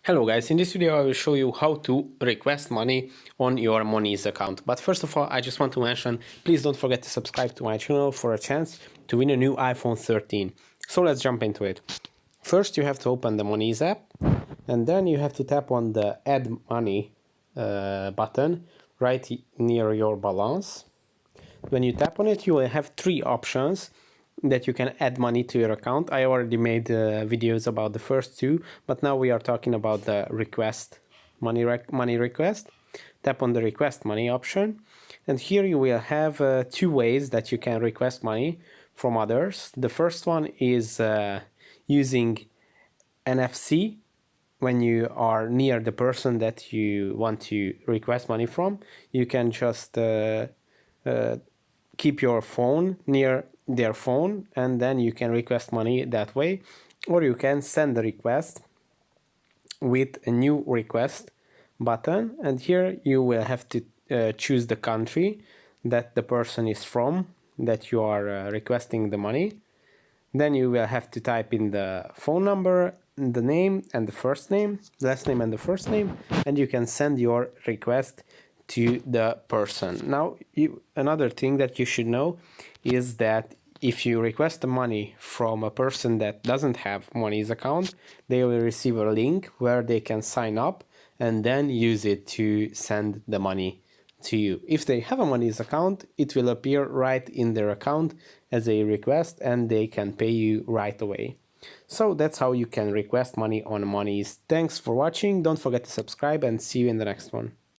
Hello guys, in this video I will show you how to request money on your Monese account. But first of all, I just want to mention, please don't forget to subscribe to my channel for a chance to win a new iPhone 13. So let's jump into it. First you have to open the Monese app, and then you have to tap on the Add Money button right near your balance. When you tap on it, you will have three options that you can add money to your account. I already made videos about the first two, but now we are talking about the request money request. Tap on the request money option, and here you will have two ways that you can request money from others. The first one is using NFC. When you are near the person that you want to request money from, you can just keep your phone near their phone, and then you can request money that way. Or you can send the request with a new request button, and here you will have to choose the country that the person is from that you are requesting the money. Then you will have to type in the phone number, the name and the first name, last name and the first name, and you can send your request to the person. Now, another thing that you should know is that if you request the money from a person that doesn't have Monese account, they will receive a link where they can sign up and then use it to send the money to you. If they have a Monese account, it will appear right in their account as a request and they can pay you right away. So that's how you can request money on Monese. Thanks for watching. Don't forget to subscribe and see you in the next one.